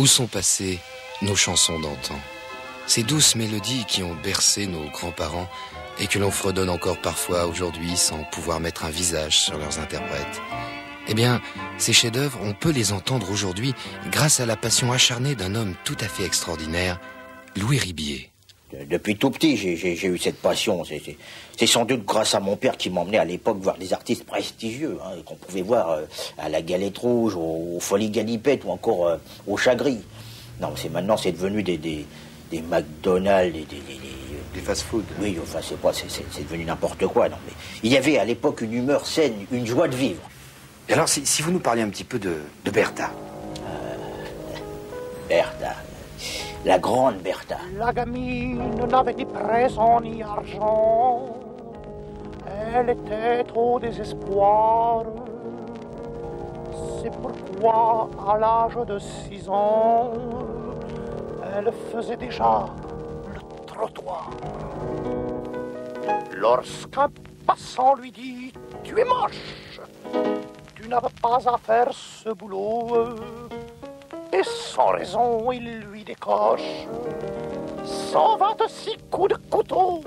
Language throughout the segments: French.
Où sont passées nos chansons d'antan? Ces douces mélodies qui ont bercé nos grands-parents et que l'on fredonne encore parfois aujourd'hui sans pouvoir mettre un visage sur leurs interprètes. Eh bien, ces chefs-d'œuvre, on peut les entendre aujourd'hui grâce à la passion acharnée d'un homme tout à fait extraordinaire, Louis Ribier. Depuis tout petit, j'ai eu cette passion. C'est sans doute grâce à mon père qui m'emmenait à l'époque voir des artistes prestigieux, qu'on pouvait voir à la Galette Rouge, aux Folies Galipettes ou encore au Chagris. Non, maintenant c'est devenu des McDonald's, Des fast-food. Oui, enfin c'est devenu n'importe quoi. Non, mais il y avait à l'époque une humeur saine, une joie de vivre. Et alors, si vous nous parliez un petit peu de Bertha. Bertha, la grande Bertha. La gamine n'avait ni présent ni argent. Elle était au désespoir. C'est pourquoi, à l'âge de 6 ans, elle faisait déjà le trottoir. Lorsqu'un passant lui dit « Tu es moche, tu n'avais pas à faire ce boulot », et sans raison, il lui décoche 126 coups de couteau.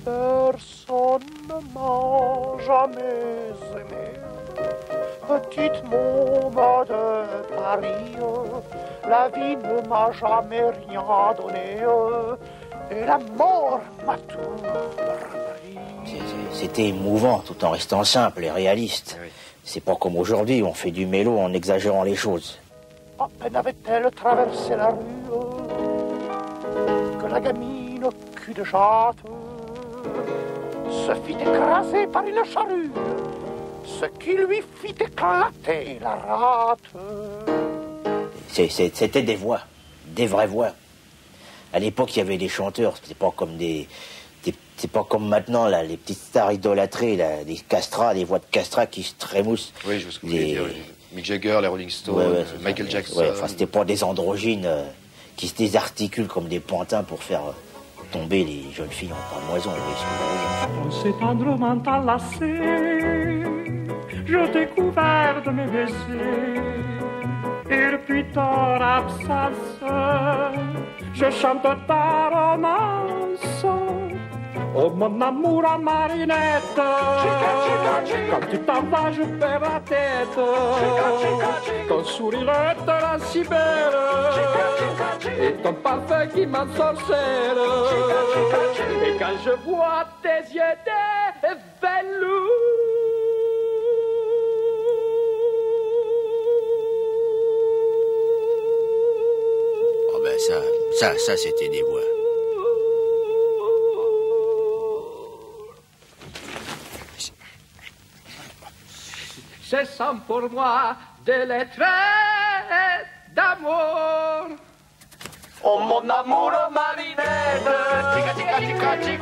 Personne ne m'a jamais aimé. Petite môme de Paris, la vie ne m'a jamais rien donné, et la mort m'a tout repris. C'était émouvant, tout en restant simple et réaliste. Oui. C'est pas comme aujourd'hui, on fait du mélo en exagérant les choses. À peine avait-elle traversé la rue que la gamine, cul de jatte, se fit écraser par une charrue, ce qui lui fit éclater la rate. C'était des voix, des vraies voix. À l'époque, il y avait des chanteurs, c'était pas comme c'est pas comme maintenant, là, les petites stars idolâtrées, là, des castrats, des voix de castrats qui se trémoussent. Oui, je vois ce que vous voulez dire. Mick Jagger, les Rolling Stones, ouais, Michael Jackson. Ouais, enfin, c'était pas des androgynes qui se désarticulent comme des pantins pour faire tomber les jeunes filles en pamoison. On s'est tendrement enlacé, je découvert de mes baisers, et depuis ton absence, je chante ta romance. Oh mon amour à Marinette, quand tu t'en vas je perds la tête. Ton sourire est la si belle, et ton parfum qui m'ensorcelle. Et quand je vois tes yeux des velours, oh ben ça c'était des voix. Ce sont pour moi des lettres d'amour. Oh mon amour, oh Marinette,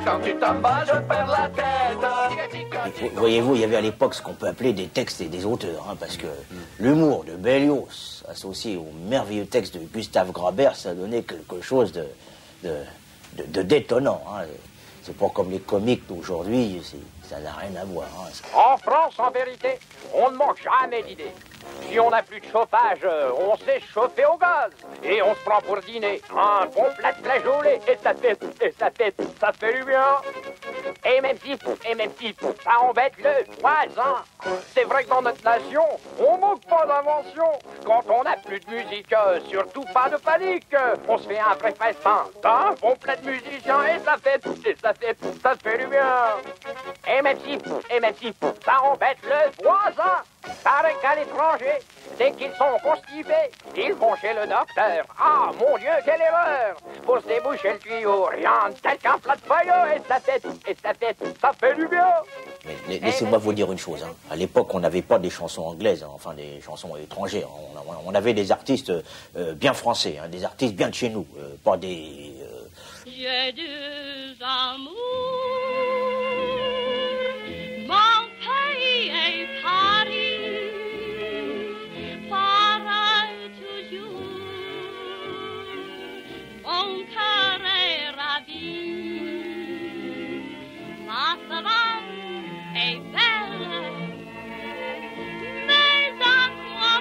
quand tu t'en vas, je perds la tête. Voyez-vous, il y avait à l'époque ce qu'on peut appeler des textes et des auteurs, parce que l'humour de Berlioz, associé au merveilleux texte de Gustave Grabert, ça donnait quelque chose de détonnant. C'est pas comme les comiques d'aujourd'hui, ça n'a rien à voir. En France, en vérité, on ne manque jamais d'idées. Si on n'a plus de chauffage, on s'est chauffé au gaz. Et on se prend pour dîner un bon plat de flageolet. Et ça fait du bien. Et même si, ça embête le voisin. C'est vrai que dans notre nation, on manque pas d'invention. Quand on n'a plus de musique, surtout pas de panique. On se fait un vrai festin d'un bon plat de musiciens. Et ça fait du bien. Et même si, ça embête le voisin. Paraît qu'à l'étranger, dès qu'ils sont constipés, ils vont chez le docteur. Ah, mon Dieu, quelle erreur! Pour se déboucher le tuyau, rien de tel qu'un plat de feuilles, et ça fait du bien. Mais laissez-moi vous dire une chose. À l'époque, on n'avait pas des chansons anglaises, enfin des chansons étrangères. On avait des artistes bien français, des artistes bien de chez nous, pas des... J'ai deux amours, mon pays est Paris, pareil toujours, mon cœur est ravi, ma savane est belle, mais à quoi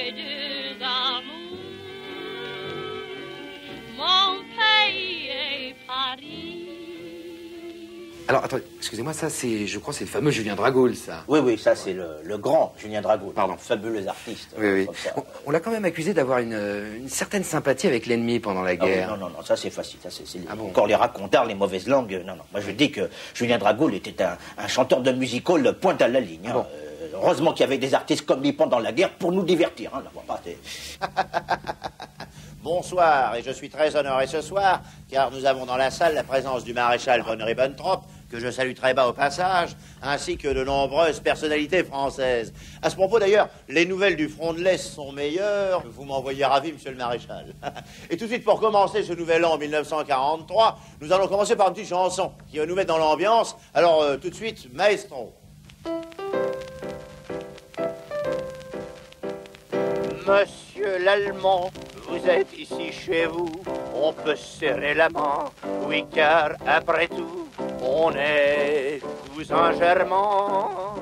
j'ai deux amours, mon pays et Paris. Alors, attendez, excusez-moi, ça, je crois, c'est le fameux Julien Dragol, ça. Oui, ça c'est le grand Julien Dragol. Pardon. Fabuleux artiste. Oui. Comme ça. On l'a quand même accusé d'avoir une certaine sympathie avec l'ennemi pendant la guerre. Ah oui, non, ça c'est facile. Ça, c'est bon. encore les racontards, les mauvaises langues. Non. Moi je dis que Julien Dragol était un chanteur de musical pointe à la ligne. Bon. Heureusement qu'il y avait des artistes comme lui pendant la guerre pour nous divertir. Hein. Bonsoir, et je suis très honoré ce soir, car nous avons dans la salle la présence du maréchal von Ribbentrop, que je salue très bas au passage, ainsi que de nombreuses personnalités françaises. À ce propos d'ailleurs, les nouvelles du front de l'Est sont meilleures. Vous m'envoyez ravi, monsieur le maréchal. Et tout de suite, pour commencer ce nouvel an 1943, nous allons commencer par une petite chanson qui va nous mettre dans l'ambiance. Alors, tout de suite, maestro. Monsieur l'Allemand, vous êtes ici chez vous, on peut serrer la main, oui car après tout, on est cousins germains.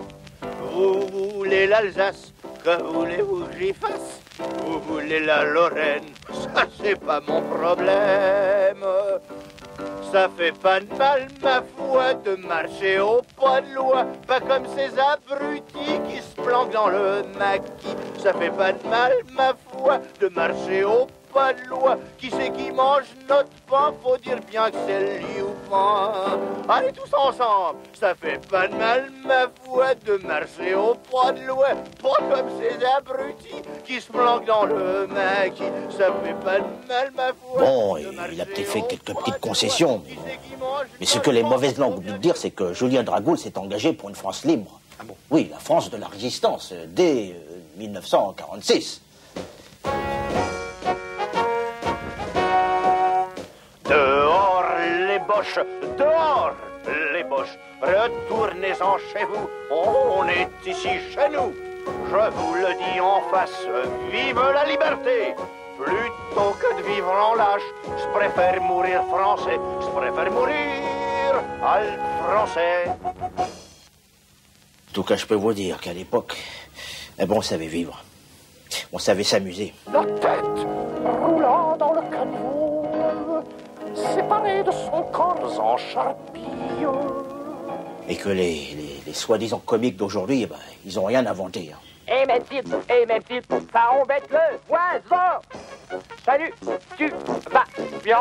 Vous voulez l'Alsace, que voulez-vous que j'y fasse? Vous voulez la Lorraine, ça c'est pas mon problème. Ça fait pas de mal, ma foi, de marcher au pas de loi, pas comme ces abrutis qui se planquent dans le maquis. Ça fait pas de mal, ma foi, de marcher au pas de loi. Qui c'est qui mange notre pain? Faut dire bien que c'est le Lioupin. Allez tous ensemble. Ça fait pas de mal, ma foi, de marcher au pas de loi, pas comme ces abrutis qui se planquent dans le maquis. Ça fait pas de mal, ma foi. Bon, il a peut-être fait quelques petites concessions. Mais ce que les mauvaises langues oublient de dire, c'est que Julien Dragol s'est engagé pour une France libre. Ah bon? Oui, la France de la résistance, dès 1946. Dehors les boches, dehors les boches, retournez-en chez vous, on est ici chez nous. Je vous le dis en face, vive la liberté. Plutôt que de vivre en lâche, je préfère mourir français, je préfère mourir français. En tout cas, je peux vous dire qu'à l'époque, on savait vivre. On savait s'amuser. La tête roulant dans le caniveau, séparée de son corps en charpille. Et que les soi-disant comiques d'aujourd'hui, ils ont rien inventé. Hein. Même type, ça embête le voisin. Salut, tu vas bien.